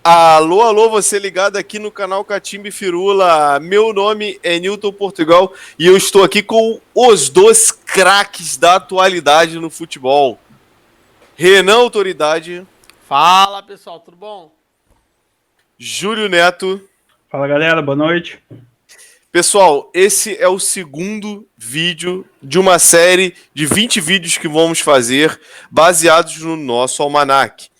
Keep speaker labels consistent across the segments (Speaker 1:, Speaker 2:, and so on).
Speaker 1: Alô, alô, você ligado aqui no canal Catimbe Firula. Meu nome é Newton Portugal e eu estou aqui com os dois craques da atualidade no futebol. Renan Autoridade.
Speaker 2: Fala pessoal, tudo bom?
Speaker 1: Júlio Neto.
Speaker 3: Fala galera, boa noite.
Speaker 1: Pessoal, esse é o segundo vídeo de uma série de 20 vídeos que vamos fazer baseados no nosso almanaque.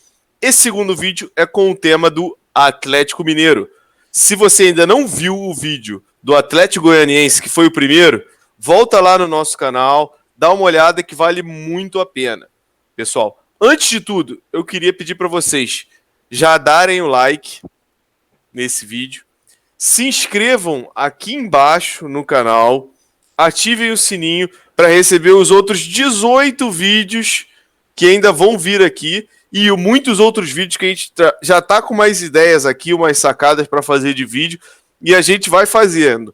Speaker 1: Esse segundo vídeo é com o tema do Atlético Mineiro. Se você ainda não viu o vídeo do Atlético Goianiense, que foi o primeiro, volta lá no nosso canal, dá uma olhada que vale muito a pena. Pessoal, antes de tudo, eu queria pedir para vocês já darem o like nesse vídeo, se inscrevam aqui embaixo no canal, ativem o sininho para receber os outros 18 vídeos que ainda vão vir aqui e muitos outros vídeos que a gente já tá com mais ideias aqui, umas sacadas para fazer de vídeo, e a gente vai fazendo.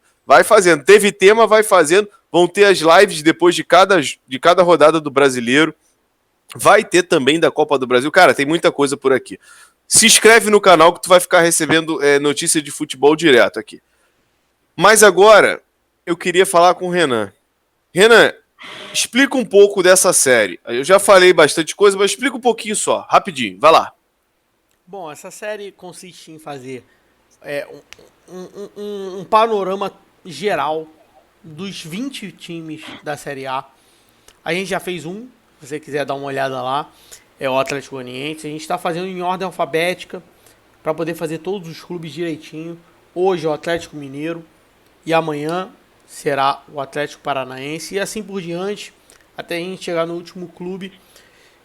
Speaker 1: Teve tema, vai fazendo. Vão ter as lives depois de cada rodada do Brasileiro. Vai ter também da Copa do Brasil. Cara, tem muita coisa por aqui. Se inscreve no canal que tu vai ficar recebendo notícia de futebol direto aqui. Mas agora, eu queria falar com o Renan. Renan, explica um pouco dessa série. Eu já falei bastante coisa, mas explica um pouquinho só, rapidinho, vai lá.
Speaker 2: Bom, essa série consiste em fazer um panorama geral dos 20 times da Série A. A gente já fez se você quiser dar uma olhada lá, é o Atlético Goianiense. A gente está fazendo em ordem alfabética para poder fazer todos os clubes direitinho. Hoje é o Atlético Mineiro e amanhã será o Atlético Paranaense e assim por diante, até a gente chegar no último clube.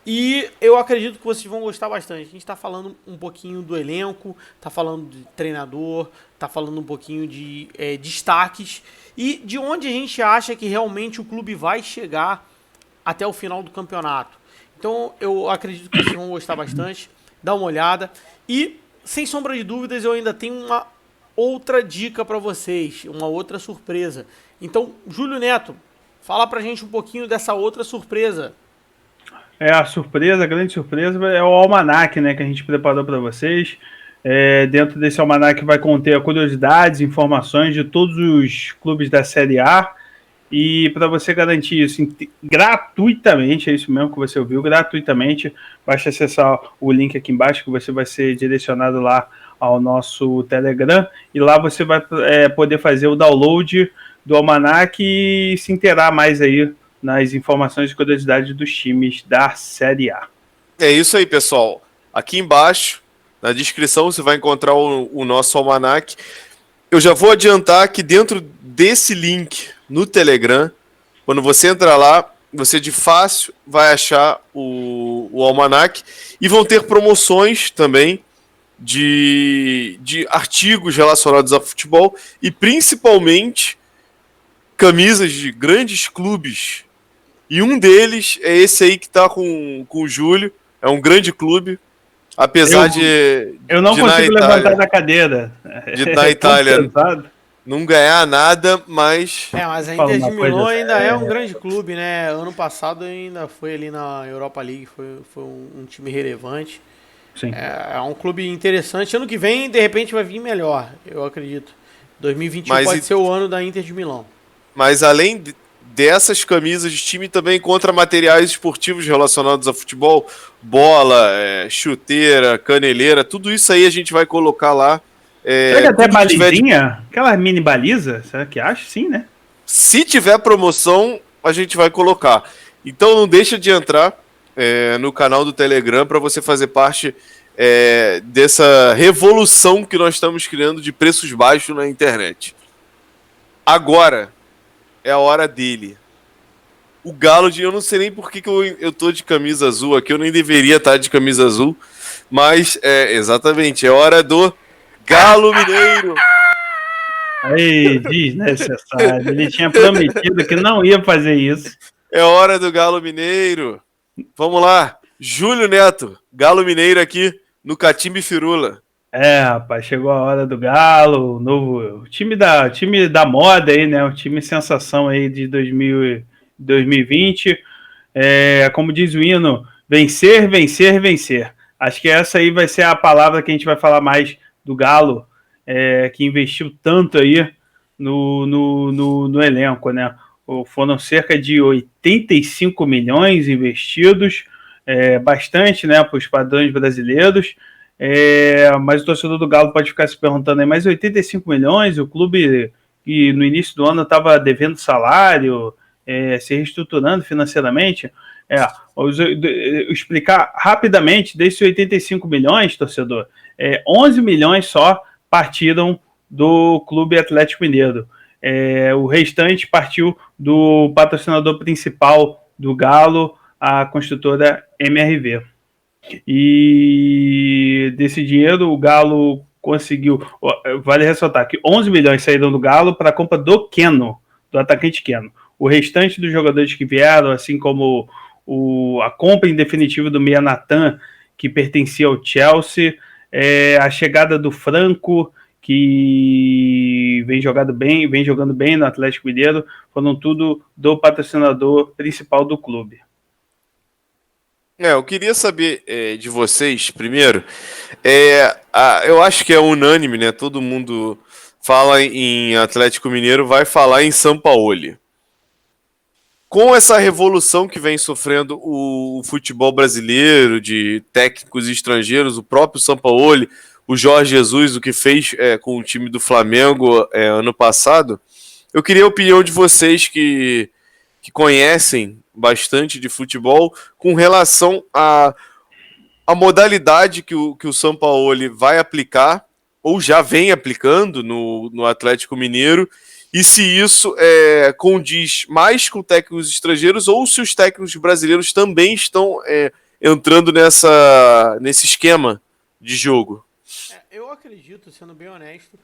Speaker 2: E eu acredito que vocês vão gostar bastante. A gente está falando um pouquinho do elenco, está falando de treinador, está falando um pouquinho de destaques e de onde a gente acha que realmente o clube vai chegar até o final do campeonato. Então eu acredito que vocês vão gostar bastante. Dá uma olhada. E, sem sombra de dúvidas, eu ainda tenho uma outra dica para vocês, uma outra surpresa. Então, Júlio Neto, fala pra gente um pouquinho dessa outra surpresa.
Speaker 3: A grande surpresa é o almanaque, né, que a gente preparou para vocês. Dentro desse almanaque vai conter curiosidades, informações de todos os clubes da Série A. E para você garantir isso gratuitamente, é isso mesmo que você ouviu, gratuitamente, basta acessar o link aqui embaixo que você vai ser direcionado lá ao nosso Telegram e lá você vai poder fazer o download do almanaque e se inteirar mais aí nas informações e curiosidades dos times da Série A.
Speaker 1: É isso aí, pessoal. Aqui embaixo, na descrição, você vai encontrar o nosso almanaque. Eu já vou adiantar que dentro desse link no Telegram, quando você entrar lá, você de fácil vai achar o almanaque e vão ter promoções também de artigos relacionados a futebol e principalmente camisas de grandes clubes. E um deles é esse aí que tá com o Júlio, é um grande clube, apesar
Speaker 3: eu não consigo levantar da cadeira.
Speaker 1: Na Itália não ganhar nada, mas...
Speaker 2: mas a Inter de Milão ainda é um grande clube, né? Ano passado ainda foi ali na Europa League, foi um time relevante.
Speaker 3: Sim.
Speaker 2: É um clube interessante. Ano que vem, de repente, vai vir melhor, eu acredito. 2021 pode ser o ano da Inter de Milão.
Speaker 1: Mas além dessas camisas de time, também encontra materiais esportivos relacionados a futebol, bola, chuteira, caneleira, tudo isso aí a gente vai colocar lá.
Speaker 3: Será que até balizinha? Aquela mini baliza? Será que acha? Sim, né?
Speaker 1: Se tiver promoção, a gente vai colocar. Então não deixa de entrar no canal do Telegram para você fazer parte dessa revolução que nós estamos criando de preços baixos na internet. Agora é a hora dele. O Galo, eu não sei nem por que eu tô de camisa azul aqui, eu nem deveria estar de camisa azul, mas exatamente, é hora do Galo Mineiro.
Speaker 3: Aí, desnecessário. Ele tinha prometido que não ia fazer isso.
Speaker 1: É hora do Galo Mineiro. Vamos lá. Júlio Neto, Galo Mineiro aqui no Catimbe Firula.
Speaker 3: Rapaz, chegou a hora do Galo, o novo time da moda aí, né? O time sensação aí de 2020. Como diz o hino, vencer, vencer, vencer. Acho que essa aí vai ser a palavra que a gente vai falar mais do Galo, que investiu tanto aí no elenco, né? Foram cerca de 85 milhões investidos, bastante, né, para os padrões brasileiros. Mas o torcedor do Galo pode ficar se perguntando aí, mas 85 milhões, o clube que no início do ano estava devendo salário, se reestruturando financeiramente. Explicar rapidamente, desses 85 milhões, torcedor, 11 milhões só partiram do Clube Atlético Mineiro. O restante partiu do patrocinador principal do Galo, a construtora MRV. E desse dinheiro o Galo conseguiu, vale ressaltar que 11 milhões saíram do Galo para a compra do Keno, do atacante Keno. O restante dos jogadores que vieram, assim como a compra em definitivo do Meia Natan, que pertencia ao Chelsea, a chegada do Franco, que vem jogando bem no Atlético Mineiro, foram tudo do patrocinador principal do clube.
Speaker 1: Eu queria saber de vocês, primeiro, eu acho que é unânime, né? Todo mundo fala em Atlético Mineiro, vai falar em Sampaoli. Com essa revolução que vem sofrendo o futebol brasileiro, de técnicos estrangeiros, o próprio Sampaoli, o Jorge Jesus, o que fez com o time do Flamengo ano passado, eu queria a opinião de vocês que conhecem bastante de futebol com relação à modalidade que o Sampaoli vai aplicar, ou já vem aplicando no Atlético Mineiro, e se isso condiz mais com técnicos estrangeiros ou se os técnicos brasileiros também estão entrando nesse esquema de jogo.
Speaker 2: Eu acredito, sendo bem honesto,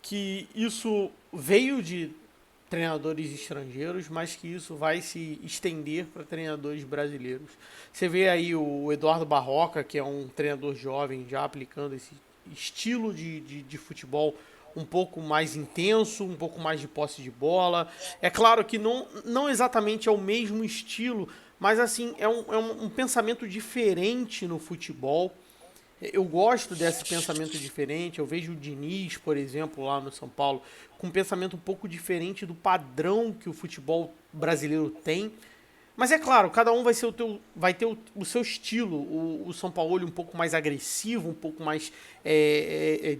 Speaker 2: que isso veio de treinadores estrangeiros, mas que isso vai se estender para treinadores brasileiros. Você vê aí o Eduardo Barroca, que é um treinador jovem já aplicando esse estilo de futebol um pouco mais intenso, um pouco mais de posse de bola. É claro que não exatamente é o mesmo estilo, mas assim, é um pensamento diferente no futebol. Eu gosto desse pensamento diferente. Eu vejo o Diniz, por exemplo, lá no São Paulo, com um pensamento um pouco diferente do padrão que o futebol brasileiro tem. Mas é claro, cada um vai ter o seu estilo. O São Paulo um pouco mais agressivo, um pouco mais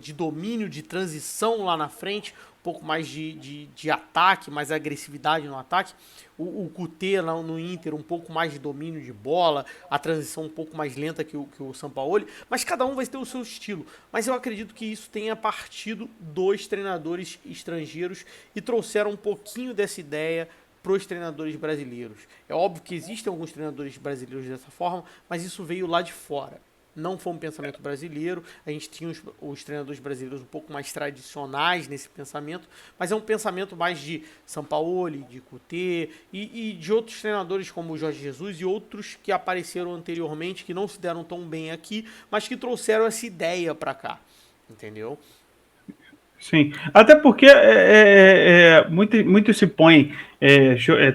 Speaker 2: de domínio, de transição lá na frente, um pouco mais de ataque, mais agressividade no ataque. O Kutê lá no Inter, um pouco mais de domínio de bola, a transição um pouco mais lenta que o São Paulo. Mas cada um vai ter o seu estilo. Mas eu acredito que isso tenha partido dos treinadores estrangeiros e trouxeram um pouquinho dessa ideia para os treinadores brasileiros. É óbvio que existem alguns treinadores brasileiros dessa forma, mas isso veio lá de fora. Não foi um pensamento brasileiro. A gente tinha os treinadores brasileiros um pouco mais tradicionais nesse pensamento, mas é um pensamento mais de Sampaoli, de Kutê e de outros treinadores como o Jorge Jesus e outros que apareceram anteriormente, que não se deram tão bem aqui, mas que trouxeram essa ideia para cá. Entendeu?
Speaker 3: Sim, até porque muito se põe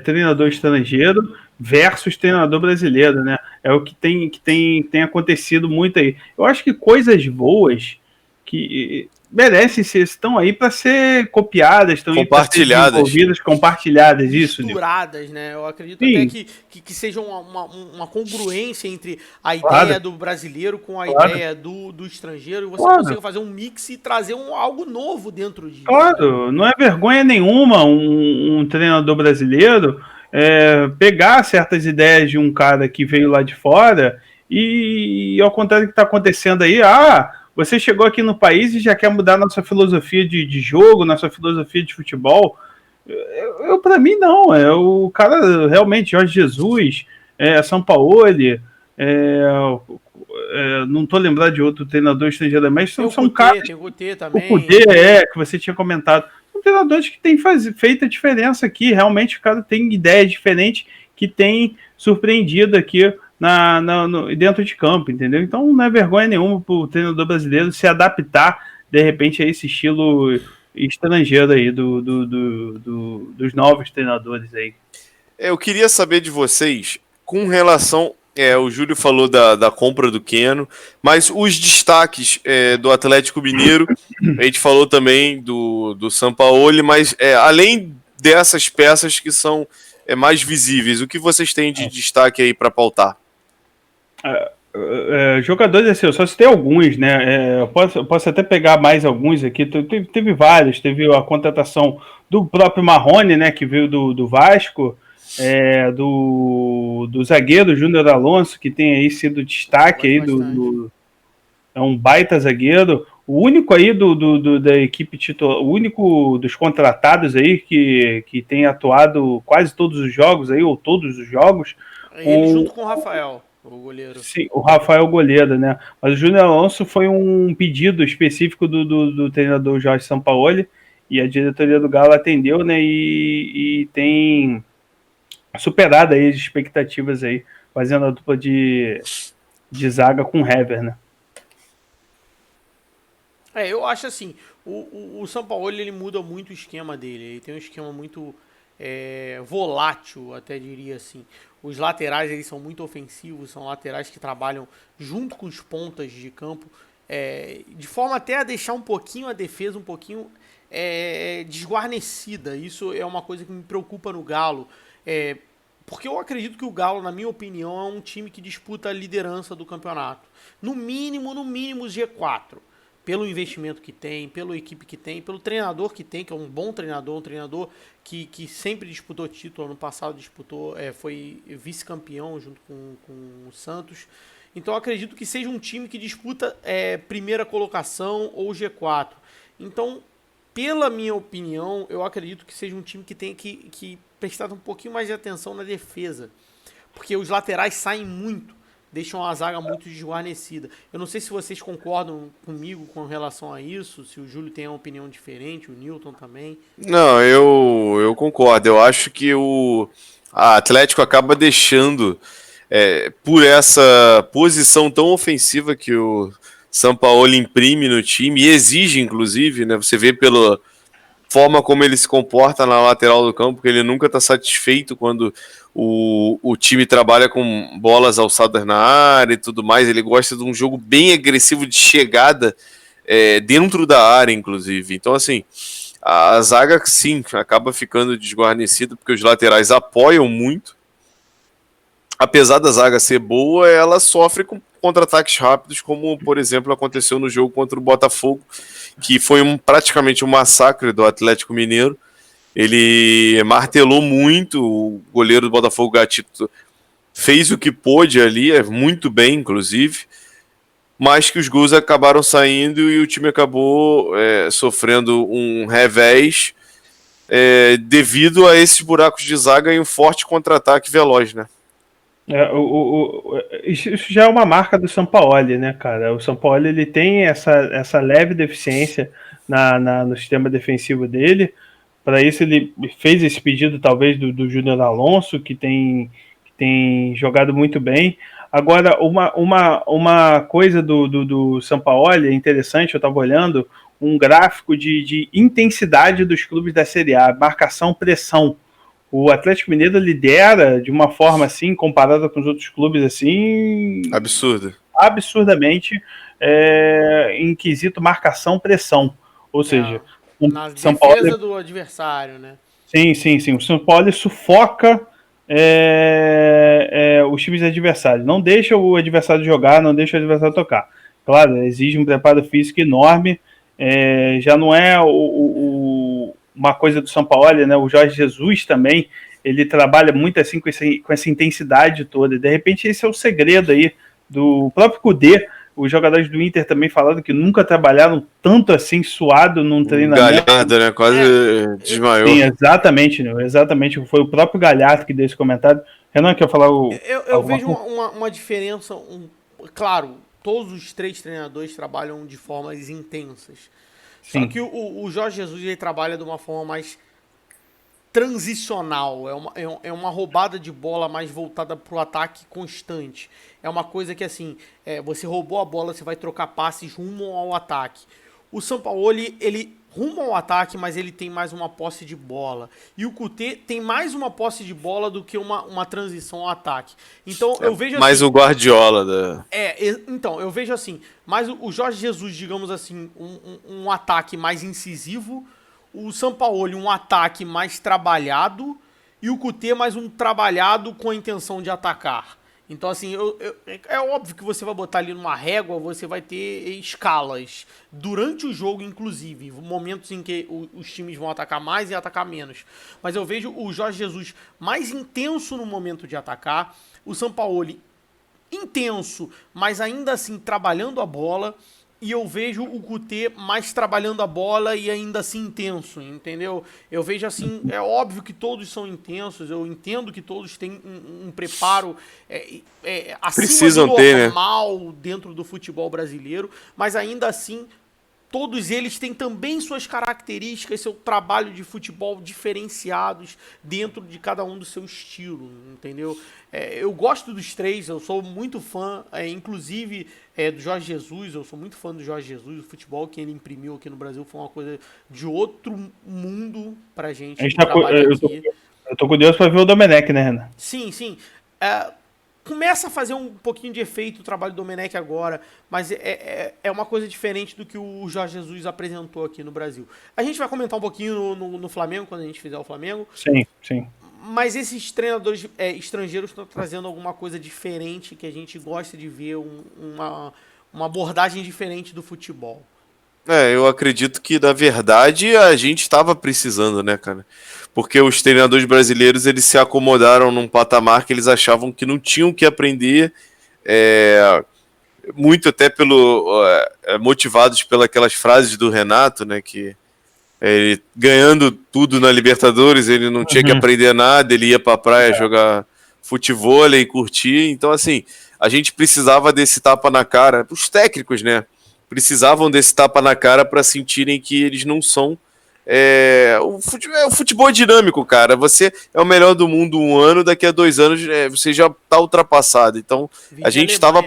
Speaker 3: treinador estrangeiro versus treinador brasileiro, né? É o que tem acontecido muito aí. Eu acho que coisas boas que merecem estão aí para ser copiadas, estão aí para ser desenvolvidas, compartilhadas, isso.
Speaker 2: Misturadas, né? Eu acredito até que seja uma congruência entre a ideia do brasileiro com a ideia do estrangeiro, e você consiga fazer um mix e trazer algo novo dentro disso.
Speaker 3: Claro, não é vergonha nenhuma um treinador brasileiro pegar certas ideias de um cara que veio lá de fora e ao contrário do que está acontecendo aí, você chegou aqui no país e já quer mudar nossa filosofia de jogo, nossa filosofia de futebol. Para mim, não. O cara, realmente, Jorge Jesus, Sampaoli, não estou lembrado de outro treinador estrangeiro, mas são caras...
Speaker 2: Tem o Kutê também.
Speaker 3: O Kutê, que você tinha comentado. São treinadores que têm feito a diferença aqui. Realmente, o cara tem ideias diferentes que tem surpreendido aqui dentro de campo, entendeu? Então não é vergonha nenhuma para o treinador brasileiro se adaptar de repente a esse estilo estrangeiro aí dos novos treinadores aí.
Speaker 1: Eu queria saber de vocês com relação O Júlio falou da compra do Keno, mas os destaques do Atlético Mineiro, a gente falou também do Sampaoli, mas além dessas peças que são mais visíveis, o que vocês têm de destaque aí para pautar?
Speaker 3: Jogadores assim, eu só citei alguns, né? Eu posso até pegar mais alguns aqui. Teve vários, teve a contratação do próprio Marrone, né? Que veio do Vasco. Do zagueiro Júnior Alonso, que tem aí sido destaque aí é um baita zagueiro. O único aí da equipe titular, o único dos contratados aí que tem atuado quase todos os jogos aí, ou todos os jogos.
Speaker 2: Ele junto com o Rafael, o goleiro.
Speaker 3: Sim, o Rafael goleiro, né? Mas o Júnior Alonso foi um pedido específico do treinador Jorge Sampaoli, e a diretoria do Galo atendeu, né? E tem superado aí as expectativas aí, fazendo a dupla de zaga com o Hever, né?
Speaker 2: Eu acho assim, o Sampaoli ele muda muito o esquema dele, ele tem um esquema muito volátil, até diria assim. Os laterais eles são muito ofensivos, são laterais que trabalham junto com os pontas de campo, de forma até a deixar um pouquinho a defesa um pouquinho desguarnecida. Isso é uma coisa que me preocupa no Galo, porque eu acredito que o Galo, na minha opinião, é um time que disputa a liderança do campeonato. No mínimo G4. Pelo investimento que tem, pela equipe que tem, pelo treinador que tem, que é um bom treinador, um treinador que sempre disputou título, ano passado disputou, foi vice-campeão junto com o Santos. Então eu acredito que seja um time que disputa primeira colocação ou G4. Então, pela minha opinião, eu acredito que seja um time que tem que prestar um pouquinho mais de atenção na defesa. Porque os laterais saem muito, deixam a zaga muito desguarnecida. Eu não sei se vocês concordam comigo com relação a isso, se o Júlio tem uma opinião diferente, o Newton também.
Speaker 1: Não, eu concordo. Eu acho que o Atlético acaba deixando, por essa posição tão ofensiva que o Sampaoli imprime no time, e exige, inclusive, né? Você vê pela forma como ele se comporta na lateral do campo, que ele nunca está satisfeito quando o time trabalha com bolas alçadas na área e tudo mais. Ele gosta de um jogo bem agressivo de chegada dentro da área, inclusive. Então, assim, a zaga, sim, acaba ficando desguarnecida porque os laterais apoiam muito. Apesar da zaga ser boa, ela sofre com contra-ataques rápidos, como, por exemplo, aconteceu no jogo contra o Botafogo, que foi praticamente um massacre do Atlético Mineiro. Ele martelou muito, o goleiro do Botafogo, Gatito, fez o que pôde ali, muito bem, inclusive, mas que os gols acabaram saindo e o time acabou sofrendo um revés devido a esses buracos de zaga e um forte contra-ataque veloz, né?
Speaker 3: Isso já é uma marca do Sampaoli, né, cara? O Sampaoli ele tem essa leve deficiência no sistema defensivo dele. Para isso ele fez esse pedido talvez do Júnior Alonso, que tem jogado muito bem. Agora, uma coisa do Sampaoli interessante, eu estava olhando um gráfico de intensidade dos clubes da Série A, marcação, pressão. O Atlético Mineiro lidera de uma forma assim, comparada com os outros clubes, assim... absurdamente em quesito marcação, pressão. Ou seja...
Speaker 2: na defesa do adversário, né?
Speaker 3: Sim. O São Paulo sufoca os times adversários. Não deixa o adversário jogar, não deixa o adversário tocar. Claro, exige um preparo físico enorme. Já não é uma coisa do São Paulo, né? O Jorge Jesus também, ele trabalha muito assim com essa intensidade toda. De repente esse é o segredo aí do próprio Kudê. Os jogadores do Inter também falaram que nunca trabalharam tanto assim suado num treinamento.
Speaker 1: Galhardo, né? Quase desmaiou.
Speaker 3: Sim, exatamente. Foi o próprio Galhardo que deu esse comentário. Renan, quer falar
Speaker 2: Eu vejo uma diferença. Claro, todos os três treinadores trabalham de formas intensas. Sim. Só que o Jorge Jesus ele trabalha de uma forma mais transicional, é uma roubada de bola mais voltada para o ataque constante. É uma coisa que assim, você roubou a bola, você vai trocar passes rumo ao ataque. O Sampaoli, ele rumo ao ataque, mas ele tem mais uma posse de bola. E o Couté tem mais uma posse de bola do que uma transição ao ataque. Então eu vejo assim...
Speaker 1: Mais o Guardiola da...
Speaker 2: Então, eu vejo assim, mais o Jorge Jesus, digamos assim, um ataque mais incisivo, o Sampaoli um ataque mais trabalhado e o Couté mais um trabalhado com a intenção de atacar. Então, assim, é óbvio que você vai botar ali numa régua, você vai ter escalas. Durante o jogo, inclusive, momentos em que os times vão atacar mais e atacar menos. Mas eu vejo o Jorge Jesus mais intenso no momento de atacar, o Sampaoli intenso, mas ainda assim trabalhando a bola. E eu vejo o Couté mais trabalhando a bola e ainda assim intenso, entendeu? Eu vejo assim, é óbvio que todos são intensos, eu entendo que todos têm um preparo acima
Speaker 1: Precisam
Speaker 2: do
Speaker 1: ter, né?
Speaker 2: normal dentro do futebol brasileiro, mas ainda assim todos eles têm também suas características, seu trabalho de futebol diferenciados dentro de cada um do seu estilo, entendeu? Eu gosto dos três, eu sou muito fã, inclusive do Jorge Jesus, eu sou muito fã do Jorge Jesus, o futebol que ele imprimiu aqui no Brasil foi uma coisa de outro mundo pra gente.
Speaker 3: Eu tô curioso pra ver o Domenech, né, Renan?
Speaker 2: Sim, sim. Começa a fazer um pouquinho de efeito o trabalho do Domenech agora, mas é uma coisa diferente do que o Jorge Jesus apresentou aqui no Brasil. A gente vai comentar um pouquinho no Flamengo, quando a gente fizer o Flamengo.
Speaker 3: Sim, sim.
Speaker 2: Mas esses treinadores estrangeiros estão trazendo alguma coisa diferente que a gente gosta de ver, uma abordagem diferente do futebol.
Speaker 1: Eu acredito que, na verdade, a gente estava precisando, né, cara? Porque os treinadores brasileiros, eles se acomodaram num patamar que eles achavam que não tinham que aprender, muito até motivados pelas frases do Renato, né, que ele ganhando tudo na Libertadores, ele não tinha que aprender nada, ele ia pra praia jogar futevôlei e curtir. Então, assim, a gente precisava desse tapa na cara, os técnicos, né? Precisavam desse tapa na cara para sentirem que eles não são. O futebol é dinâmico, cara. Você é o melhor do mundo um ano, daqui a 2 anos você já está ultrapassado. Então a gente estava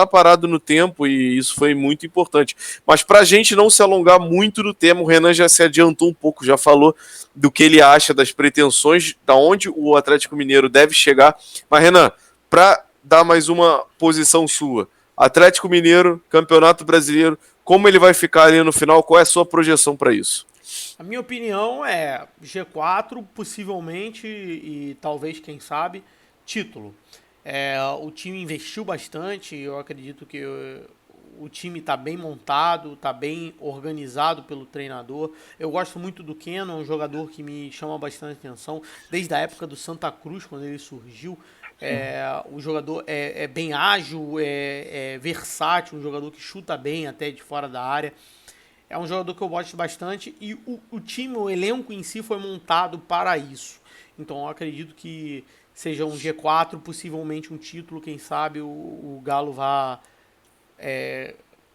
Speaker 1: parado no tempo e isso foi muito importante. Mas para a gente não se alongar muito no tema, o Renan já se adiantou um pouco, já falou do que ele acha das pretensões, da onde o Atlético Mineiro deve chegar. Mas Renan, para dar mais uma posição sua, Atlético Mineiro, Campeonato Brasileiro, como ele vai ficar ali no final? Qual é a sua projeção para isso?
Speaker 2: A minha opinião é G4, possivelmente, e talvez, quem sabe, título. O time investiu bastante, eu acredito que o time está bem montado, está bem organizado pelo treinador. Eu gosto muito do Keno, é um jogador que me chama bastante atenção, desde a época do Santa Cruz, quando ele surgiu. O jogador é bem ágil, é versátil, um jogador que chuta bem até de fora da área. É um jogador que eu gosto bastante e o time, o elenco em si foi montado para isso. Então eu acredito que seja um G4, possivelmente um título, quem sabe o Galo vá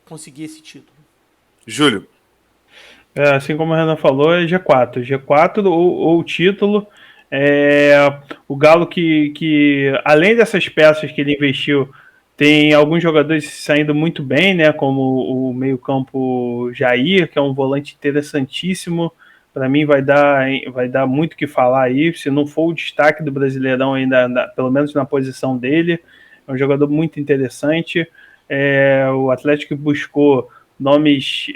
Speaker 2: conseguir esse título.
Speaker 1: Júlio.
Speaker 3: Assim como o Renan falou, é G4. G4 ou título. O Galo que além dessas peças que ele investiu, tem alguns jogadores saindo muito bem, né? Como o meio-campo Jair, que é um volante interessantíssimo. Para mim vai dar muito o que falar aí. Se não for o destaque do Brasileirão ainda, pelo menos na posição dele, é um jogador muito interessante. O Atlético buscou nomes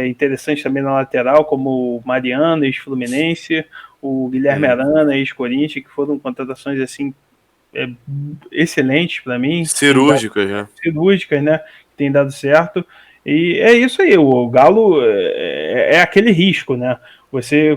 Speaker 3: interessantes também na lateral, como o Mariano, ex-Fluminense, o Guilherme Arana, ex-Corinthians, que foram contratações assim excelentes para mim.
Speaker 1: Cirúrgicas, né?
Speaker 3: Cirúrgicas, né? Que tem dado certo. E é isso aí, o Galo é aquele risco, né? Você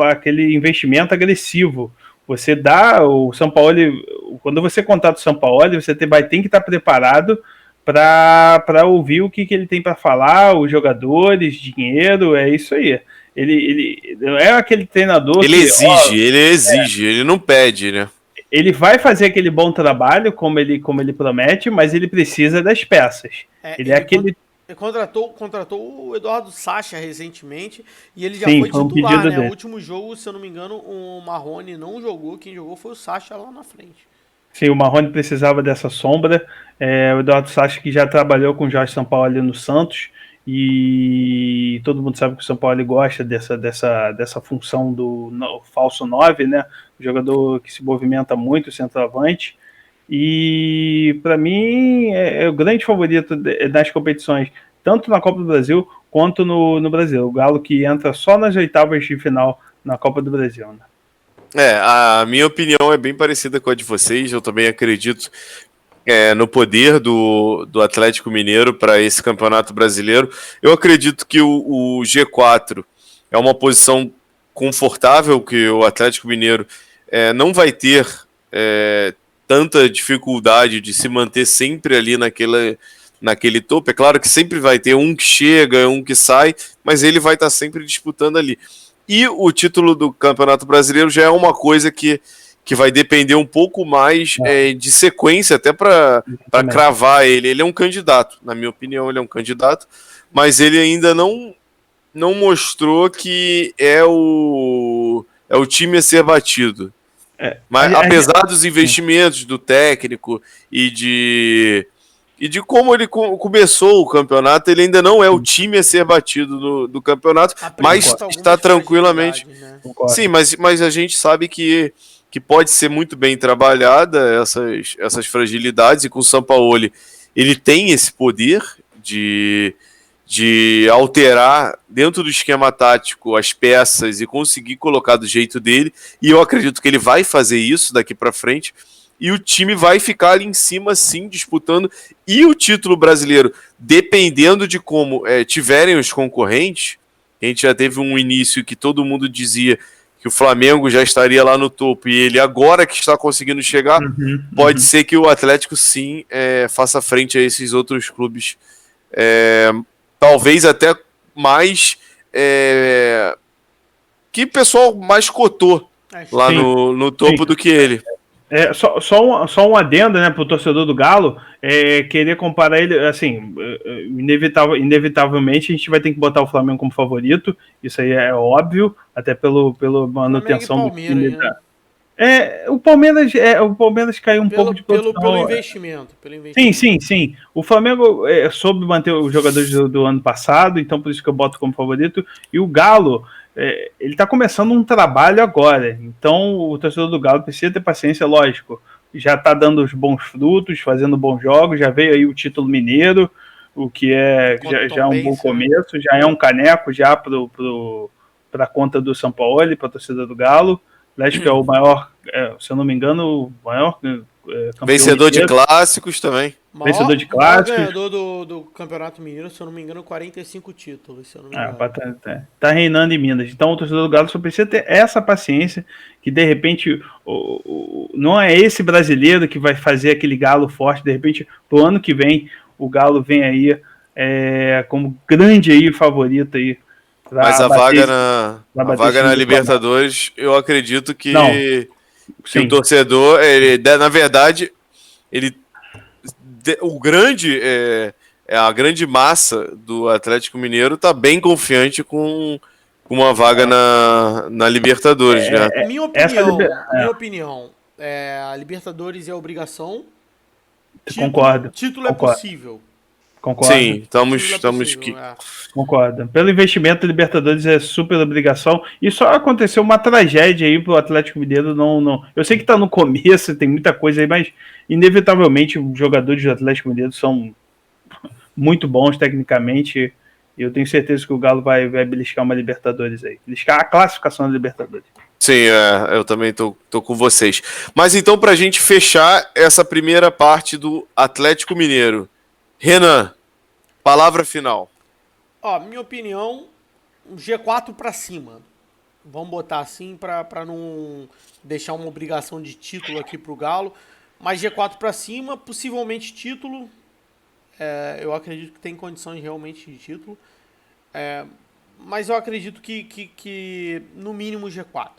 Speaker 3: aquele investimento agressivo. Você dá o Sampaoli, quando você contrata o Sampaoli, você ter que estar preparado para ouvir o que ele tem para falar, os jogadores, dinheiro, é isso aí. Ele não é aquele treinador
Speaker 1: ele exige, ele não pede, né?
Speaker 3: Ele vai fazer aquele bom trabalho, como ele promete, mas ele precisa das peças. Ele
Speaker 2: contratou o Eduardo Sacha recentemente e ele já foi titular, né? O último jogo, se eu não me engano, o Marrone não jogou, quem jogou foi o Sacha lá na frente.
Speaker 3: Sim, o Marrone precisava dessa sombra. O Eduardo Sacha, que já trabalhou com o Jorge Sampaoli no Santos, e todo mundo sabe que o São Paulo gosta dessa função do falso 9, né? O jogador que se movimenta muito, centroavante. E para mim é o grande favorito das competições, tanto na Copa do Brasil quanto no Brasil. O Galo que entra só nas oitavas de final na Copa do Brasil, né?
Speaker 1: A minha opinião é bem parecida com a de vocês. Eu também acredito no poder do Atlético Mineiro para esse campeonato brasileiro. Eu acredito que o G4 é uma posição confortável, que o Atlético Mineiro não vai ter tanta dificuldade de se manter sempre ali naquele topo. É claro que sempre vai ter um que chega, um que sai, mas ele vai estar sempre disputando ali. E o título do Campeonato Brasileiro já é uma coisa que vai depender um pouco mais de sequência, até para cravar ele. Ele é um candidato, na minha opinião, ele é um candidato, mas ele ainda não mostrou que é o time a ser batido. Mas apesar dos investimentos do técnico e de como ele começou o campeonato, ele ainda não é o time a ser batido do campeonato, mas está tranquilamente.
Speaker 2: Né?
Speaker 1: Sim, mas a gente sabe que pode ser muito bem trabalhada essas fragilidades, e com o Sampaoli ele tem esse poder de alterar dentro do esquema tático as peças e conseguir colocar do jeito dele, e eu acredito que ele vai fazer isso daqui para frente, e o time vai ficar ali em cima sim, disputando, e o título brasileiro, dependendo de como tiverem os concorrentes, a gente já teve um início que todo mundo dizia que o Flamengo já estaria lá no topo, e ele agora que está conseguindo chegar, pode ser que o Atlético sim faça frente a esses outros clubes, talvez até mais que o pessoal mais cotou lá no topo do que ele.
Speaker 3: Só um adendo, né, pro torcedor do Galo, querer comparar ele, assim, inevitavelmente a gente vai ter que botar o Flamengo como favorito, isso aí é óbvio, até pela manutenção do time. Né? O Palmeiras caiu um pouco de produção.
Speaker 2: Pelo investimento.
Speaker 3: Sim. O Flamengo soube manter os jogadores do ano passado, então por isso que eu boto como favorito. E o Galo, ele está começando um trabalho agora. Então o torcedor do Galo precisa ter paciência, lógico. Já está dando os bons frutos, fazendo bons jogos, já veio aí o título mineiro, o que já é um bom começo, já é um caneco já para a conta do São Paulo, para a torcida do Galo. Acho que é o maior, se eu não me engano, o maior
Speaker 1: vencedor de clássicos também.
Speaker 3: Vencedor de clássicos.
Speaker 2: Ganhador do Campeonato Mineiro, se eu não me engano, 45 títulos. Se eu não me engano.
Speaker 3: Tá reinando em Minas. Então o torcedor do Galo só precisa ter essa paciência, que de repente não é esse brasileiro que vai fazer aquele Galo forte. De repente, pro ano que vem, o Galo vem aí como grande aí favorito aí.
Speaker 1: Mas a vaga na Libertadores, eu acredito que o torcedor, na verdade, a grande massa do Atlético Mineiro está bem confiante com uma vaga na Libertadores. Né?
Speaker 2: Minha opinião, a Libertadores é obrigação.
Speaker 3: Concordo.
Speaker 2: Título é possível.
Speaker 3: Concordo.
Speaker 1: Sim, estamos aqui.
Speaker 3: Concordo. Pelo investimento, a Libertadores é super obrigação. E só aconteceu uma tragédia aí pro Atlético Mineiro. Não. Eu sei que tá no começo, tem muita coisa aí, mas inevitavelmente os jogadores do Atlético Mineiro são muito bons tecnicamente. E eu tenho certeza que o Galo vai beliscar uma Libertadores aí. Beliscar a classificação da Libertadores.
Speaker 1: Sim, eu também tô com vocês. Mas então, pra gente fechar essa primeira parte do Atlético Mineiro, Renan, palavra final.
Speaker 2: Minha opinião, G4 para cima. Vamos botar assim para não deixar uma obrigação de título aqui pro Galo. Mas G4 para cima, possivelmente título. Eu acredito que tem condições realmente de título. Mas eu acredito que no mínimo G4.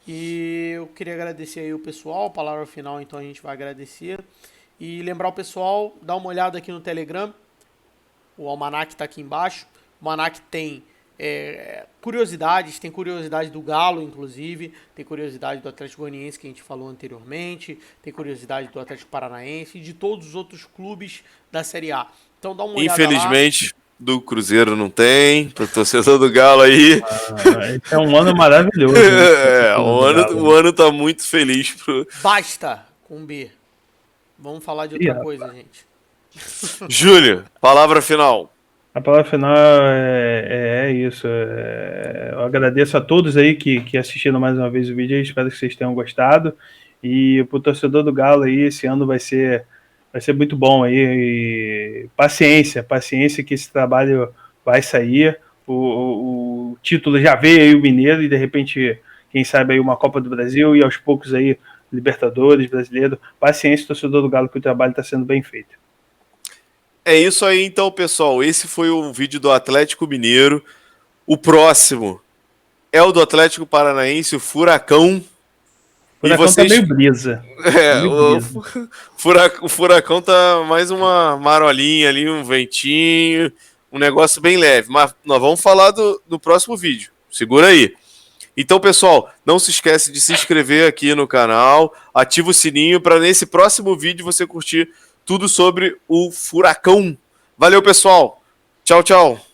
Speaker 2: E eu queria agradecer aí o pessoal. Palavra final, então a gente vai agradecer. E lembrar o pessoal, dá uma olhada aqui no Telegram. O Almanac está aqui embaixo. O Almanac tem curiosidades, tem curiosidade do Galo, inclusive. Tem curiosidade do Atlético Goianiense, que a gente falou anteriormente. Tem curiosidade do Atlético Paranaense e de todos os outros clubes da Série A. Então dá uma olhada lá.
Speaker 1: do Cruzeiro não tem, pro torcedor do Galo aí.
Speaker 3: Esse é um ano maravilhoso.
Speaker 1: Né? O ano tá muito feliz pro...
Speaker 2: Basta com B. Vamos falar de outra coisa, gente.
Speaker 1: Júlio, palavra final.
Speaker 3: A palavra final é isso. Eu agradeço a todos aí que assistiram mais uma vez o vídeo. Espero que vocês tenham gostado. E pro torcedor do Galo aí, esse ano vai ser muito bom aí. E paciência que esse trabalho vai sair. O título já veio aí, o Mineiro, e de repente, quem sabe aí uma Copa do Brasil e aos poucos aí Libertadores, Brasileiro. Paciência, torcedor do Galo, que o trabalho está sendo bem feito.
Speaker 1: É isso aí então, pessoal. Esse foi o vídeo do Atlético Mineiro. O próximo é o do Atlético Paranaense, o Furacão.
Speaker 3: O Furacão tá meio brisa.
Speaker 1: O Furacão tá mais uma marolinha ali, um ventinho, um negócio bem leve. Mas nós vamos falar do próximo vídeo. Segura aí. Então, pessoal, não se esquece de se inscrever aqui no canal, ativa o sininho para nesse próximo vídeo você curtir tudo sobre o Furacão. Valeu, pessoal. Tchau, tchau.